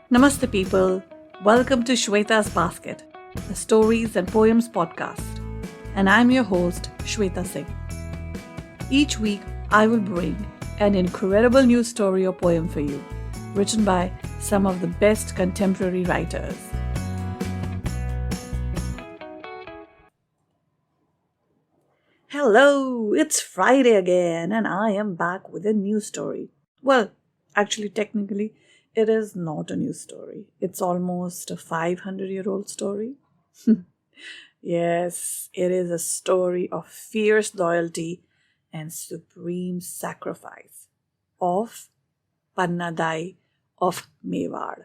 Namaste, people. Welcome to Shweta's Basket, a stories and poems podcast. And I'm your host, Shweta Singh. Each week, I will bring an incredible new story or poem for you, written by some of the best contemporary writers. Hello, it's Friday again, and I am back with a new story. Well, actually, technically, it is not a new story. It's almost a 500-year-old story. Yes, it is a story of fierce loyalty and supreme sacrifice of Panna Dhai of Mewar.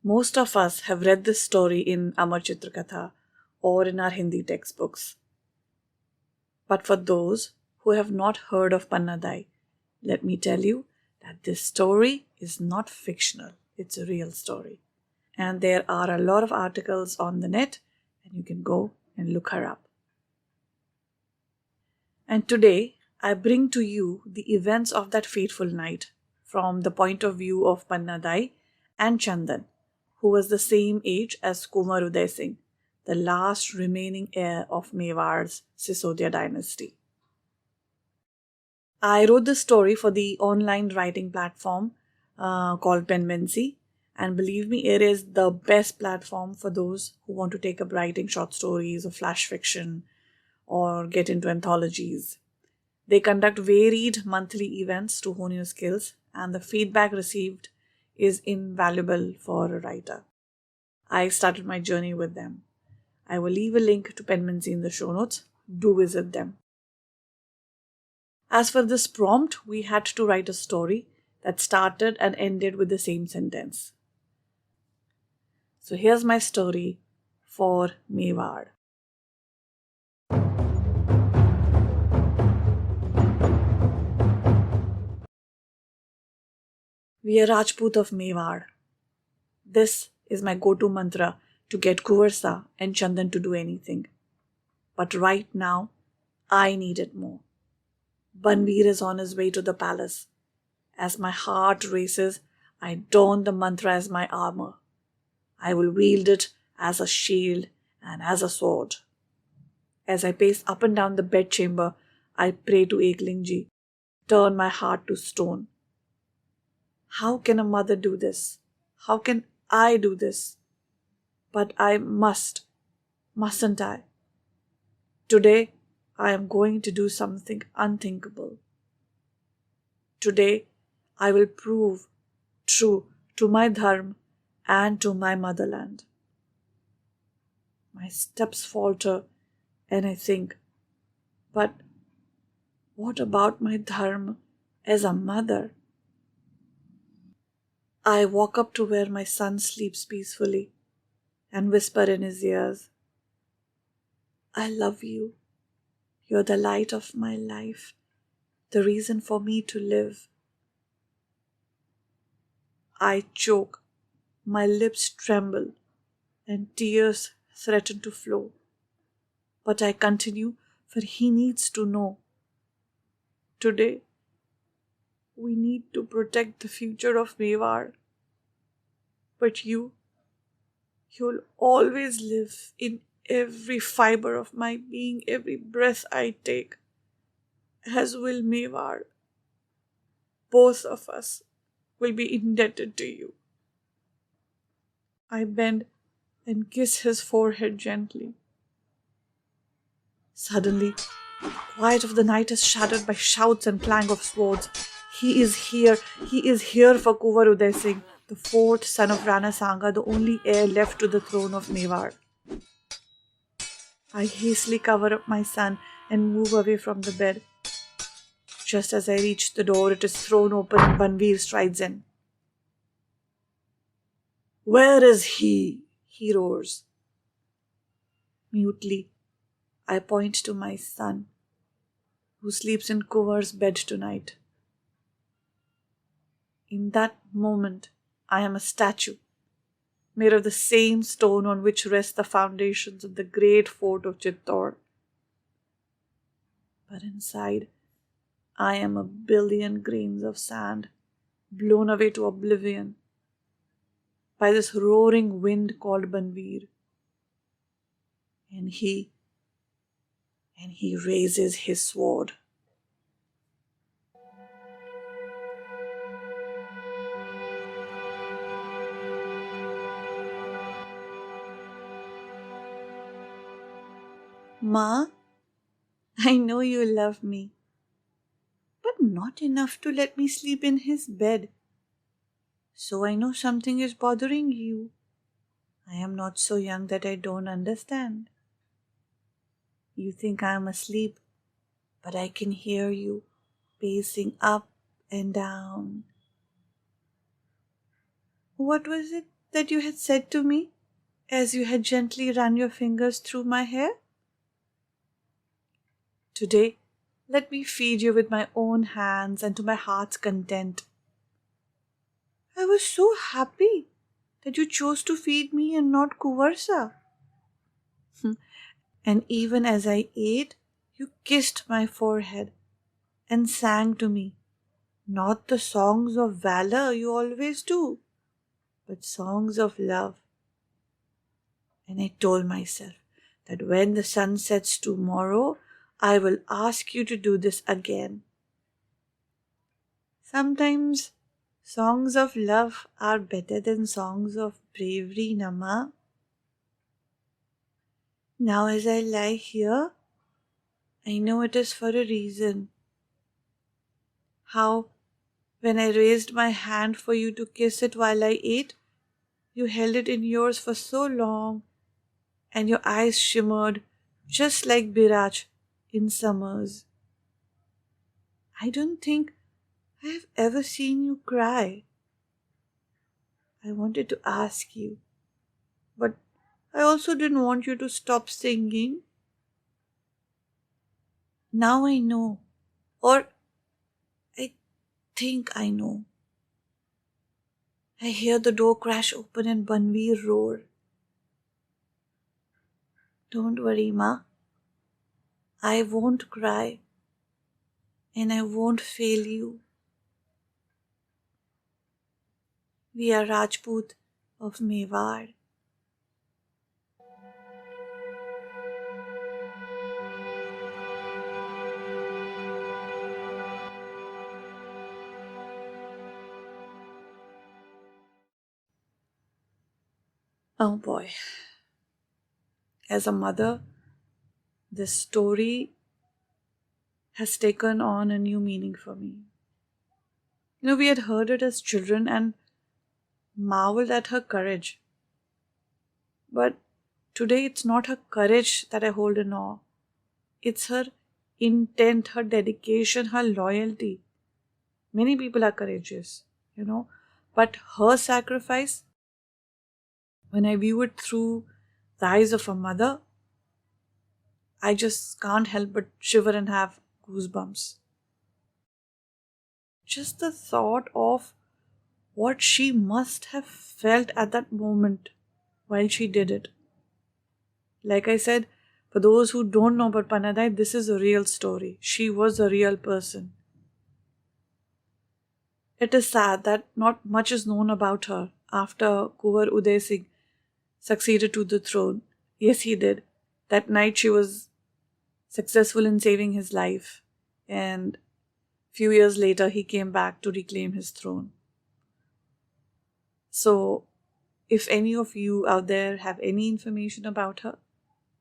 Most of us have read this story in Amar Chitra Katha or in our Hindi textbooks. But for those who have not heard of Panna Dhai, let me tell you that this story is not fictional. It's a real story. And there are a lot of articles on the net, and you can go and look her up. And today, I bring to you the events of that fateful night from the point of view of Panna Dhai and Chandan, who was the same age as Kunwar Udai Singh, the last remaining heir of Mewar's Sisodia dynasty. I wrote this story for the online writing platform called Penmancy, and believe me, it is the best platform for those who want to take up writing short stories or flash fiction or get into anthologies. They conduct varied monthly events to hone your skills, and the feedback received is invaluable for a writer. I started my journey with them. I will leave a link to Penmancy in the show notes. Do visit them. As for this prompt, we had to write a story that started and ended with the same sentence. So here's my story for Mewar. We are Rajput of Mewar. This is my go-to mantra to get Kunwar and Chandan to do anything. But right now, I need it more. Banvir is on his way to the palace. As my heart races, I don the mantra as my armor. I will wield it as a shield and as a sword. As I pace up and down the bedchamber, I pray to Eklingji, turn my heart to stone. How can a mother do this? How can I do this? But I mustn't I? Today, I am going to do something unthinkable. Today, I will prove true to my dharma and to my motherland. My steps falter and I think, but what about my dharma as a mother? I walk up to where my son sleeps peacefully and whisper in his ears, I love you. You're the light of my life, the reason for me to live. I choke, my lips tremble, and tears threaten to flow. But I continue, for he needs to know. Today, we need to protect the future of Mewar. But you'll always live in every fiber of my being, every breath I take, as will Mewar. Both of us will be indebted to you. I bend and kiss his forehead gently. Suddenly, the quiet of the night is shattered by shouts and clang of swords. He is here for Kunwar Udai Singh, the fourth son of Ravisankar, the only heir left to the throne of Mewar. I hastily cover up my son and move away from the bed. Just as I reach the door, it is thrown open and Banvir strides in. Where is he? He roars. Mutely, I point to my son, who sleeps in Kunwar's bed tonight. In that moment, I am a statue, made of the same stone on which rest the foundations of the great fort of Chittor. But inside, I am a billion grains of sand, blown away to oblivion by this roaring wind called Banvir. And he raises his sword. Ma, I know you love me, but not enough to let me sleep in his bed. So I know something is bothering you. I am not so young that I don't understand. You think I am asleep, but I can hear you pacing up and down. What was it that you had said to me as you had gently run your fingers through my hair? Today, let me feed you with my own hands and to my heart's content. I was so happy that you chose to feed me and not Kuvarsa. And even as I ate, you kissed my forehead and sang to me, not the songs of valor you always do, but songs of love. And I told myself that when the sun sets tomorrow, I will ask you to do this again. Sometimes songs of love are better than songs of bravery, Nama. Now as I lie here, I know it is for a reason. How, when I raised my hand for you to kiss it while I ate, you held it in yours for so long, and your eyes shimmered just like Biraj in summers. I don't think I have ever seen you cry. I wanted to ask you, but I also didn't want you to stop singing. Now I know, or I think I know. I hear the door crash open and Banvir roar. Don't worry, Ma. I won't cry, and I won't fail you. We are Rajput of Mewar. Oh boy. As a mother, this story has taken on a new meaning for me. We had heard it as children and marveled at her courage. But today it's not her courage that I hold in awe. It's her intent, her dedication, her loyalty. Many people are courageous, but her sacrifice, when I view it through the eyes of a mother, I just can't help but shiver and have goosebumps. Just the thought of what she must have felt at that moment while she did it. Like I said, for those who don't know about Panna Dhai, this is a real story. She was a real person. It is sad that not much is known about her after Kunwar Udai Singh succeeded to the throne. Yes, he did. That night she was successful in saving his life, and few years later he came back to reclaim his throne. So, if any of you out there have any information about her,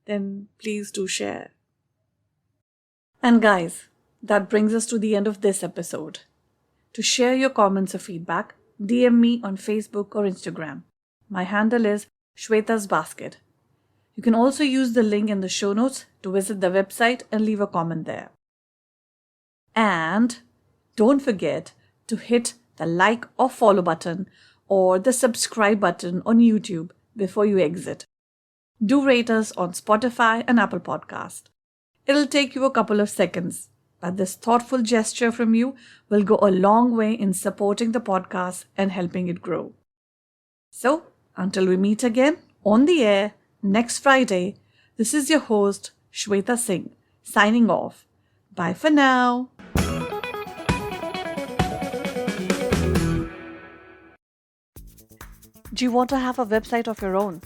then please do share. And guys, that brings us to the end of this episode. To share your comments or feedback, DM me on Facebook or Instagram. My handle is Shweta's Basket. You can also use the link in the show notes to visit the website and leave a comment there. And don't forget to hit the like or follow button or the subscribe button on YouTube before you exit. Do rate us on Spotify and Apple Podcast. It'll take you a couple of seconds, but this thoughtful gesture from you will go a long way in supporting the podcast and helping it grow. So, until we meet again on the air next Friday, this is your host, Shweta Singh, signing off. Bye for now. Do you want to have a website of your own?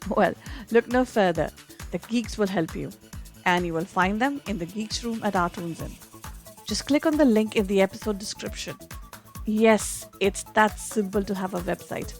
Well, look no further. The Geeks will help you. And you will find them in the Geeks room at iTunes. Just click on the link in the episode description. Yes, it's that simple to have a website.